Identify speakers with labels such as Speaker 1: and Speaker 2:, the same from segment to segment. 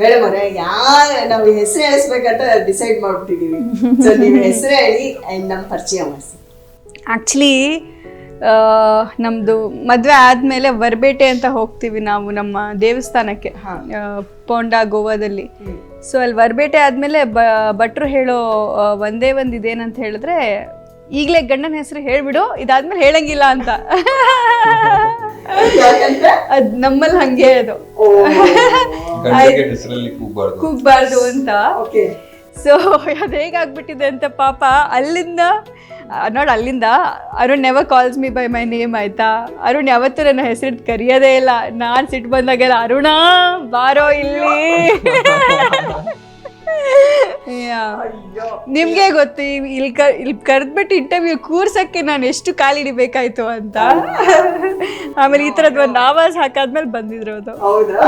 Speaker 1: Madam ಅವರೇ ನಾವು ಹೆಸರು ಹೇಳಿಸ್ಬೇಕಂತ ಡಿಸೈಡ್ ಮಾಡ್ಬಿಟ್ಟಿದೀವಿ. ಸೊ ನೀವು ಹೆಸರು ಹೇಳಿ ಅಂಡ್ ನಮ್ಮ ಪರಿಚಯ ಮಾಡಿಸಿ.
Speaker 2: ಆ್ಯಕ್ಚುಲಿ ನಮ್ಮದು ಮದುವೆ ಆದಮೇಲೆ ವರ್ಬೇಟೆ ಅಂತ ಹೋಗ್ತೀವಿ ನಾವು ನಮ್ಮ ದೇವಸ್ಥಾನಕ್ಕೆ, ಪೋಂಡಾ ಗೋವಾದಲ್ಲಿ. ಸೊ ಅಲ್ಲಿ ವರ್ಬೇಟೆ ಆದಮೇಲೆ ಭಟ್ರು ಹೇಳೋ ಒಂದೇ ಒಂದು ಇದೇನಂತ ಹೇಳಿದ್ರೆ, ಈಗಲೇ ಗಂಡನ ಹೆಸರು ಹೇಳ್ಬಿಡು, ಇದಾದ್ಮೇಲೆ ಹೇಳಂಗಿಲ್ಲ ಅಂತ. ಅದ್ ನಮ್ಮಲ್ಲಿ ಹಂಗೆ ಅದು ಕೂಗ್ಬಾರ್ದು ಅಂತ. ಸೊ ಅದು ಹೇಗಾಗ್ಬಿಟ್ಟಿದೆ ಅಂತ ಪಾಪ ಅಲ್ಲಿಂದ Arun never calls me by my name, ಆಯ್ತಾ. ಅರುಣ್ ಯಾವತ್ತೂ ನನ್ನ ಹೆಸರು ಕರೆಯೋದೇ ಇಲ್ಲ. ನಾನು ಸಿಟ್ಟು ಬಂದಾಗೆಲ್ಲ ಅರುಣ ಬಾರೋ ಇಲ್ಲಿ. ನಿಮ್ಗೆ ಗೊತ್ತು ಇಲ್ಲಿ ಕರೆದ್ಬಿಟ್ಟು ಇಂಟರ್ವ್ಯೂ ಕೂರ್ಸಕ್ಕೆ ನಾನು ಎಷ್ಟು ಕಾಲಿಡಿಬೇಕಾಯ್ತು ಅಂತ. ಆಮೇಲೆ ಈ ತರದ್ ಒಂದು ಆವಾಜ್ ಹಾಕಾದ್ಮೇಲೆ ಬಂದಿದ್ರು ಅದು.
Speaker 1: ಹೌದಾ?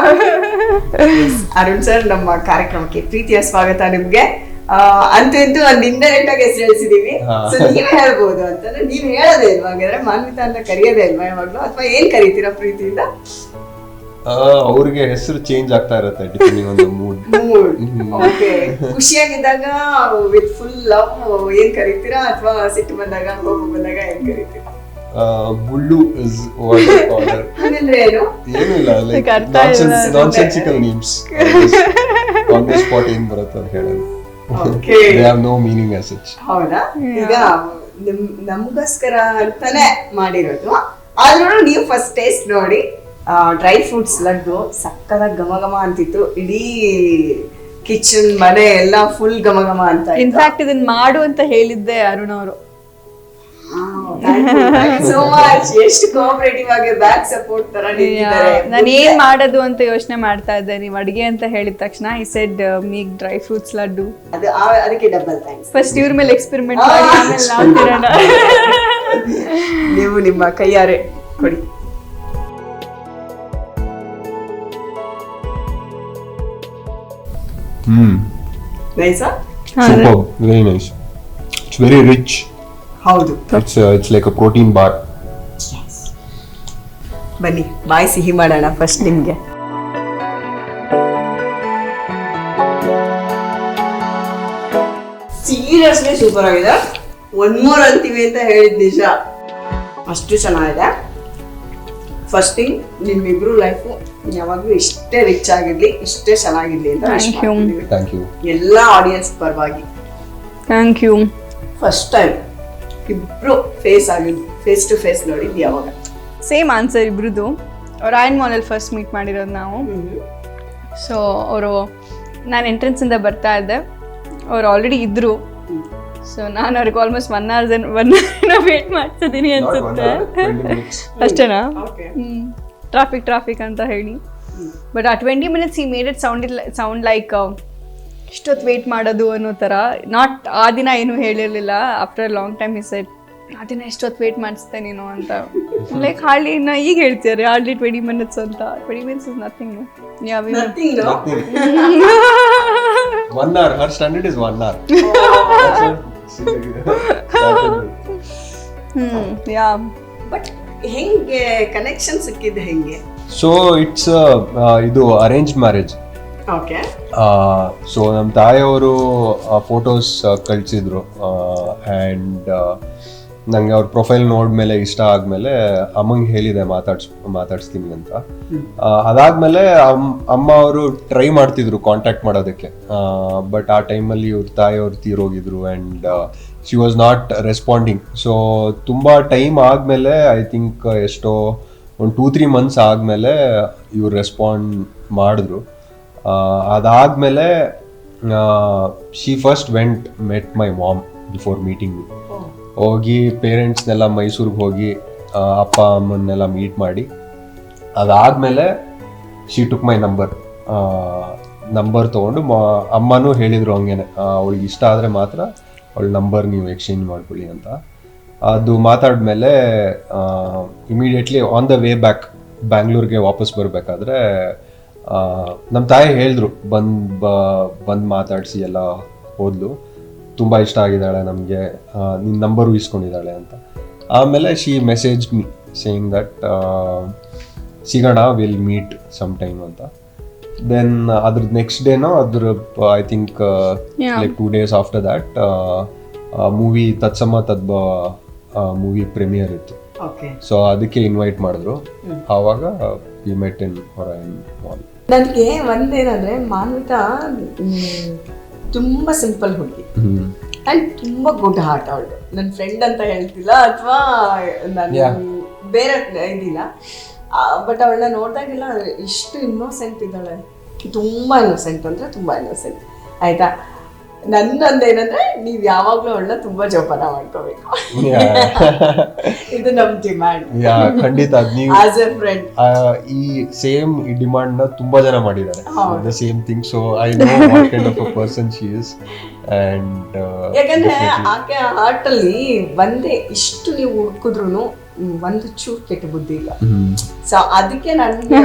Speaker 1: ಅರುಣ್ ಸರ್, ನಮ್ಮ ಕಾರ್ಯಕ್ರಮಕ್ಕೆ ಪ್ರೀತಿಯ ಸ್ವಾಗತ ನಿಮ್ಗೆ. ಅಂತೂ ಇಂತೂ ಒಂದು ಇಂಡೈರೆಕ್ಟ್ ಆಗಿ ಹೆಸರು ಹೇಳಿಸಿದೀವಿ. ಸೊ ನೀವ್ ಹೇಳ್ಬೋದು ಅಂತಂದ್ರೆ ನೀವ್ ಹೇಳೋದೇ ಇಲ್ವಾ? ಹಾಗಾದ್ರೆ ಮಾನ್ವಿತಾ ಅಂತ ಕರೆಯೋದೇ ಇಲ್ವಾ ಯಾವಾಗ್ಲೂ, ಅಥವಾ ಏನ್ ಕರೀತೀರಾ ಪ್ರೀತಿಯಿಂದ?
Speaker 3: ಅವ್ರಿಗೆ ಹೆಸರು ಚೇಂಜ್ ಆಗ್ತಾ ಇರುತ್ತೆ depending on the mood.
Speaker 1: Okay. ಖುಷಿಯಾಗಿದ್ದಾಗ ವಿತ್ ಫುಲ್ ಲವ್ ಏನ್ ಕರೀತೀರಾ, ಅಥವಾ ಸಿಟ್ಟು ಬಂದಾಗ ಕೋಪ ಬಂದಾಗ ಏನ್ ಕರೀತೀರಾ?
Speaker 3: Bullu is what I call her.
Speaker 1: ಅಂದ್ರೆ ಏನು
Speaker 3: ಇಲ್ಲ, like nonsensical names on the spot ಏನ್ ಬರುತ್ತೆ ಅಂತ ಹೇಳೋದು.
Speaker 1: Okay.
Speaker 3: They have no meaning as such.
Speaker 1: ಹೌದಾ? ಈಗ ನಮಗೋಸ್ಕರ ಅಂತಾನೆ ಮಾಡಿರೋದು. ಆದ್ರೂ ನೀವು ಫಸ್ಟ್ ಟೇಸ್ಟ್ ನೋಡಿ. ಡ್ರೈ ಫ್ರೂಟ್ಸ್ ಲಡ್ಡು ಸಕ್ಕತ್ತಾಗಿ ಘಮ ಘಮ ಅಂತಿತ್ತು. ಇಡೀ ಕಿಚನ್ ಮನೆ ಎಲ್ಲ ಫುಲ್ ಘಮ ಘಮ ಅಂತ.
Speaker 2: ಇನ್ಫ್ಯಾಕ್ಟ್ ಇದನ್ನ ಮಾಡು ಅಂತ ಹೇಳಿದ್ದೆ ಅರುಣ್ ಅವರು.
Speaker 1: So much. ಎಷ್ಟು ಕೋಆಪರೇಟಿವ್ ಆಗಿ ಬ್ಯಾಕ್ ಸಪೋರ್ಟ್ ತರ ನಿಂತಿದ್ದಾರೆ.
Speaker 2: ನಾನು ಏನ್ ಮಾಡೋದು ಅಂತ ಯೋಚನೆ ಮಾಡ್ತಾ ಇದ್ದೆ. ನೀವು ಅಡಿಗೆ ಅಂತ ಹೇಳಿದ ತಕ್ಷಣ I said make dry fruits laddu.
Speaker 1: ಅದಕ್ಕೆ ಡಬಲ್ ಥ್ಯಾಂಕ್ಸ್.
Speaker 2: ಫಸ್ಟ್ ಇವ್ರ ಮೇಲೆ ಎಕ್ಸ್ಪೆರಿಮೆಂಟ್ ಮಾಡಿ ಆಮೇಲೆ ನಾವು ತಿನ್ನೋಣ.
Speaker 1: ನೀವು ನಿಮ್ಮ ಕೈಯಾರೆ ಕೊಡಿ. ನೈಸಾ?
Speaker 3: Superb, very nice. It's very rich.
Speaker 1: ಹೌದು.
Speaker 3: It's like a protein bar.
Speaker 1: ಬನ್ನಿ ಬಾಯಿ ಸಿಹಿ ಮಾಡೋಣ ಫಸ್ಟ್ ನಿಮ್ಗೆ. ಸೀರಿಯಸ್ಲಿ ಸೂಪರ್ ಆಗಿದೆ. ಒನ್ ಮೋರ್ ಅಂತೀವಿ ಅಂತ ಹೇಳಿದ್ ನಿಜ, ಅಷ್ಟು ಚೆನ್ನಾಗಿದೆ. ಫಸ್ಟ್ ಥಿಂಗ್, ನಿಮ್ಮಿಬ್ರು ಲೈಫು ಯಾವಾಗ್ಲೂ ಇಷ್ಟೇ ರಿಚ್ ಆಗಿರ್ಲಿ, ಇಷ್ಟೇ ಚೆನ್ನಾಗಿರ್ಲಿ ಅಂತ
Speaker 3: Thank you.
Speaker 1: ಎಲ್ಲ ಆಡಿಯನ್ಸ್ ಪರವಾಗಿ
Speaker 2: ಥ್ಯಾಂಕ್ ಯು.
Speaker 1: ಫಸ್ಟ್ ಟೈಮ್ ಇಬ್ರು ಫೇಸ್ ಟು ಫೇಸ್ ನೋಡಿದ್ವಿ ಯಾವಾಗ?
Speaker 2: ಸೇಮ್ ಆನ್ಸರ್ ಇಬ್ರದ್ದು. ಅವ್ರು ಆಯನ್ ಮಾಲಲ್ಲಿ ಫಸ್ಟ್ ಮೀಟ್ ಮಾಡಿರೋದು ನಾವು. ಸೊ ಅವರು ನಾನು ಎಂಟ್ರೆನ್ಸಿಂದ ಬರ್ತಾ ಇದ್ದೆ, ಅವ್ರು ಆಲ್ರೆಡಿ ಇದ್ರು. ಸೊ ನಾನು ಅವ್ರಿಗೆ ಆಲ್ಮೋಸ್ಟ್ 1 hour ವೇಟ್ ಮಾಡ್ತಿದ್ದೀನಿ ಅನ್ಸುತ್ತೆ. ಅಷ್ಟೇನಾ? ಟ್ರಾಫಿಕ್ ಅಂತ ಹೇಳಿ. ಬಟ್ ಆ 20 minutes he made it sound like ಇಷ್ಟೊತ್ತು ವೇಟ್ ಮಾಡೋದು ಅನ್ನೋ ಥರ. ನಾಟ್ ಆ ದಿನ ಏನು ಹೇಳಿರಲಿಲ್ಲ. After long time he said, ಆ ದಿನ ಎಷ್ಟೊತ್ತು ವೇಟ್ ಮಾಡಿಸ್ತೆ ನೀನು ಅಂತ. ಲೈಕ್ ಹಾರ್ಡ್ಲಿ ನಾ ಈಗ ಹೇಳ್ತಿದ್ದಾರೆ ಹಾರ್ಡ್ಲಿ 20 minutes ಅಂತ. 20 minutes is nothing.
Speaker 3: Nothing. 1 hour. Her standard is 1 hour.
Speaker 1: But ಹೆಂಗೆ ಕನೆಕ್ಷನ್ ಸಿಕ್ಕಿದ್ದು ಹೆಂಗೆ?
Speaker 3: So it's ಇದು ಅರೇಂಜ್ ಮ್ಯಾರೇಜ್.
Speaker 1: ಓಕೆ.
Speaker 3: ಸೊ ನಮ್ಮ ತಾಯಿಯವರು ಫೋಟೋಸ್ ಕಳಿಸಿದ್ರು ಆ್ಯಂಡ್ ನಂಗೆ ಅವ್ರ ಪ್ರೊಫೈಲ್ ನೋಡ್ಮೇಲೆ ಇಷ್ಟ ಆದ್ಮೇಲೆ ಅಮ್ಮಂಗೆ ಹೇಳಿದೆ ಮಾತಾಡ್ಸ್ತೀನಿ ಅಂತ. ಅದಾದ್ಮೇಲೆ ಅಮ್ಮ ಅವರು ಟ್ರೈ ಮಾಡ್ತಿದ್ರು ಕಾಂಟ್ಯಾಕ್ಟ್ ಮಾಡೋದಕ್ಕೆ. ಬಟ್ ಆ ಟೈಮಲ್ಲಿ ಇವ್ರ ತಾಯಿಯವ್ರು ತೀರೋಗಿದ್ರು and she was not responding. So ತುಂಬ ಟೈಮ್ ಆದಮೇಲೆ ಐ ಥಿಂಕ್ ಎಷ್ಟೋ ಒಂದು 2-3 months ಆದಮೇಲೆ ಇವ್ರು ರೆಸ್ಪಾಂಡ್ ಮಾಡಿದ್ರು. ಅದಾದಮೇಲೆ she first met my mom before meeting me. ಹೋಗಿ ಪೇರೆಂಟ್ಸ್ನೆಲ್ಲ ಮೈಸೂರಿಗೆ ಹೋಗಿ ಅಪ್ಪ ಅಮ್ಮನ್ನೆಲ್ಲ ಮೀಟ್ ಮಾಡಿ, ಅದಾದಮೇಲೆ ಶಿ ಟುಕ್ ಮೈ ನಂಬರ್ ತೊಗೊಂಡು ಅಮ್ಮನೂ ಹೇಳಿದರು ಹಂಗೇನೆ, ಅವಳಿಗೆ ಇಷ್ಟ ಆದರೆ ಮಾತ್ರ ಅವಳ ನಂಬರ್ ನೀವು ಎಕ್ಸ್ಚೇಂಜ್ ಮಾಡ್ಕೊಳ್ಳಿ ಅಂತ. ಅದು ಮಾತಾಡಿದ್ಮೇಲೆ immediately on the way back ಬ್ಯಾಂಗ್ಳೂರ್ಗೆ ವಾಪಸ್ ಬರಬೇಕಾದ್ರೆ ನಮ್ಮ ತಾಯಿ ಹೇಳಿದ್ರು ಬಂದು ಮಾತಾಡಿಸಿ ಎಲ್ಲ ಹೋದ್ಲು. ತುಂಬ ಇಷ್ಟ ಆಗಿದ್ದಾಳೆ ನಮಗೆ, ನಿನ್ನ ನಂಬರು ಇಸ್ಕೊಂಡಿದ್ದಾಳೆ ಅಂತ. ಆಮೇಲೆ she message me saying that ಸಿಗೋಣ, ವಿಲ್ ಮೀಟ್ ಸಮ್ ಟೈಮ್ ಅಂತ. ದೆನ್ ಅದ್ರ ನೆಕ್ಸ್ಟ್ ಡೇನೋ ಅದ್ರ I think
Speaker 2: Yeah.
Speaker 3: Like 2 days after that movie Tatsama Tadbhava movie premiere ಇತ್ತು.
Speaker 1: ಓಕೆ.
Speaker 3: ಸೊ ಅದಕ್ಕೆ ಇನ್ವೈಟ್ ಮಾಡಿದ್ರು. ಆವಾಗ ವಿ ಮೆಟ್ ಇನ್ ಹೊರೈನ್ ಮಾಲ್.
Speaker 1: ನನಗೆ ಒಂದೇನಂದ್ರೆ ಮಾನ್ವಿತಾ ತುಂಬಾ ಸಿಂಪಲ್ ಹುಡುಗಿ ಅಂಡ್ ತುಂಬಾ ಗುಡ್ ಹಾರ್ಟ್ ಅವಳು. ನನ್ನ ಫ್ರೆಂಡ್ ಅಂತ ಹೇಳ್ತಿಲ್ಲ ಅಥವಾ ನಾನು ಬೇರೆ ಇದಿಲ್ಲ, ಬಟ್ ಅವಳನ್ನ ನೋಡಿದಾಗೆಲ್ಲ ಇಷ್ಟು ಇನ್ನೋಸೆಂಟ್ ಇದ್ದಾಳೆ, ತುಂಬಾ ಇನ್ನೋಸೆಂಟ್ ಅಂದ್ರೆ ತುಂಬಾ ಇನ್ನೋಸೆಂಟ್. ಆಯ್ತಾ, ನನ್ನೊಂದೇನಂದ್ರೆ ನೀವ್ ಯಾವಾಗ್ಲೂ ಅವಳನ್ನ ತುಂಬಾ ಜೋಪಾನ ಮಾಡ್ಕೋಬೇಕು. ಇದು ನಮ್ ಡಿಮ್ಯಾಂಡ್.
Speaker 3: ಖಂಡಿತ ನೀವು
Speaker 1: ಆಸ್ ಎ ಫ್ರೆಂಡ್
Speaker 3: ಈ ಸೇಮ್ ಈ ಡಿಮಾಂಡ್ ನ ತುಂಬಾ ಜನ ಮಾಡಿದ್ದಾರೆ, the same thing. So I know what kind of a person she is. And
Speaker 1: ಯಾಕಂದ್ರೆ ಆಕೆ ಹಾರ್ಟ್ ಅಲ್ಲಿ ಒಂದೇ ಇಷ್ಟು ನೀವು ಹುಡುಕಿದ್ರು ಒಂದು ಚೂರು ಕೆಟ್ಟ ಬುದ್ಧಿ ಇಲ್ಲ. ಸೊ ಅದಕ್ಕೆ ನನ್ಗೆ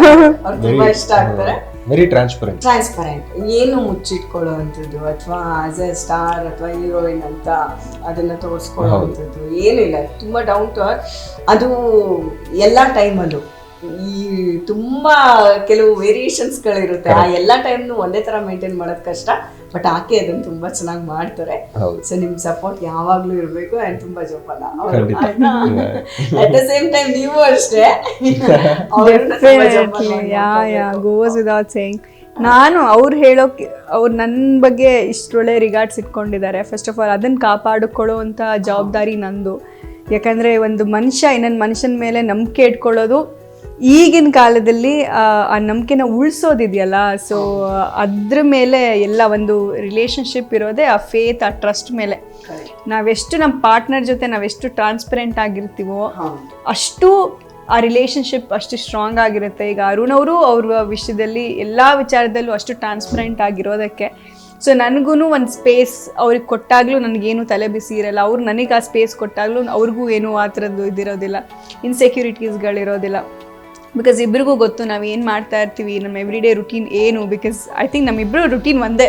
Speaker 1: ಅವ್ರು ತುಂಬಾ ಇಷ್ಟ ಆಗ್ತಾರೆ.
Speaker 3: ವೆರಿ ಟ್ರಾನ್ಸ್ಪರೆಂಟ್,
Speaker 1: ಏನು ಮುಚ್ಚಿಟ್ಕೊಳ್ಳೋ ಅಂಥದ್ದು ಅಥವಾ ಆಸ್ ಎ ಸ್ಟಾರ್ ಅಥವಾ ಹೀರೋಯಿನ್ ಅಂತ ಅದನ್ನ ತೋರಿಸ್ಕೊಳ್ಳೋ ಅಂಥದ್ದು ಏನಿಲ್ಲ. ತುಂಬಾ ಡೌನ್ ಟು ಅರ್ತ್. ಅದು ಎಲ್ಲ ಟೈಮಲ್ಲೂ ಈ ತುಂಬಾ ಕೆಲವು ವೇರಿಯೇಷನ್ಸ್ ಗಳಿರುತ್ತೆ, ಆ ಎಲ್ಲ ಟೈಮ್ನು ಒಂದೇ ತರ ಮೇಂಟೈನ್ ಮಾಡೋದು ಕಷ್ಟ. ಬಟ್ ಆಕೆ ಅದನ್ನ ತುಂಬಾ ಚೆನ್ನಾಗಿ ಮಾಡ್ತಾರೆ. ಸೊ ನಿಮ್ ಸಪೋರ್ಟ್ ಯಾವಾಗ್ಲೂ ಇರ್ಬೇಕು ಅಂಡ್ ತುಂಬಾ ಜೋಪಾನ. ಅಟ್ ದ ಸೇಮ್ ಟೈಮ್ ನೀವು ಅಷ್ಟೇ
Speaker 2: ಗೋಸ್ ವಿದೌಟ್ ಸೇಯಿಂಗ್. ನಾನು ಅವ್ರು ಹೇಳೋಕೆ ಅವ್ರು ನನ್ನ ಬಗ್ಗೆ ಇಷ್ಟೊಳ್ಳೆ ರಿಗಾರ್ಡ್ಸ್ ಇಟ್ಕೊಂಡಿದ್ದಾರೆ. ಫಸ್ಟ್ ಆಫ್ ಆಲ್ ಅದನ್ನು ಕಾಪಾಡಿಕೊಳ್ಳೋ ಅಂಥ ಜವಾಬ್ದಾರಿ ನಂದು. ಯಾಕಂದರೆ ಒಂದು ಮನುಷ್ಯ ಇನ್ನೊಂದು ಮನುಷ್ಯನ ಮೇಲೆ ನಂಬಿಕೆ ಇಟ್ಕೊಳ್ಳೋದು ಈಗಿನ ಕಾಲದಲ್ಲಿ ಆ ನಂಬಿಕೆನ ಉಳಿಸೋದಿದೆಯಲ್ಲ, ಸೊ ಅದ್ರ ಮೇಲೆ ಎಲ್ಲ ಒಂದು ರಿಲೇಷನ್ಶಿಪ್ ಇರೋದೇ ಆ ಫೇತ್, ಆ ಟ್ರಸ್ಟ್ ಮೇಲೆ. ನಾವೆಷ್ಟು ನಮ್ಮ ಪಾರ್ಟ್ನರ್ ಜೊತೆ ನಾವೆಷ್ಟು ಟ್ರಾನ್ಸ್ಪರೆಂಟ್ ಆಗಿರ್ತೀವೋ ಅಷ್ಟು ಆ ರಿಲೇಷನ್ಶಿಪ್ ಅಷ್ಟು ಸ್ಟ್ರಾಂಗ್ ಆಗಿರುತ್ತೆ. ಈಗ ಅರುಣ್ ಅವರು ಅವ್ರ ವಿಷಯದಲ್ಲಿ ಎಲ್ಲ ವಿಚಾರದಲ್ಲೂ ಅಷ್ಟು ಟ್ರಾನ್ಸ್ಪರೆಂಟ್ ಆಗಿರೋದಕ್ಕೆ. ಸೊ ನನಗೂ ಒಂದು ಸ್ಪೇಸ್ ಅವ್ರಿಗೆ ಕೊಟ್ಟಾಗಲೂ ನನಗೇನು ತಲೆ ಬಿಸಿ ಇರಲ್ಲ, ಅವ್ರು ನನಗೆ ಆ ಸ್ಪೇಸ್ ಕೊಟ್ಟಾಗಲೂ ಅವ್ರಿಗೂ ಏನೂ ಆ ಥರದ್ದು ಇದಿರೋದಿಲ್ಲ, ಇನ್ಸೆಕ್ಯೂರಿಟೀಸ್ಗಳಿರೋದಿಲ್ಲ. ಬಿಕಾಸ್ ಇಬ್ಬರಿಗೂ ಗೊತ್ತು ನಾವು ಏನು ಮಾಡ್ತಾ ಇರ್ತೀವಿ, ನಮ್ಮ ಎವ್ರಿ ಡೇ ರುಟೀನ್ ಏನು. ಬಿಕಾಸ್ ಐ ಥಿಂಕ್ ನಮ್ಮಿಬ್ಬರು ರುಟೀನ್ ಒಂದೇ.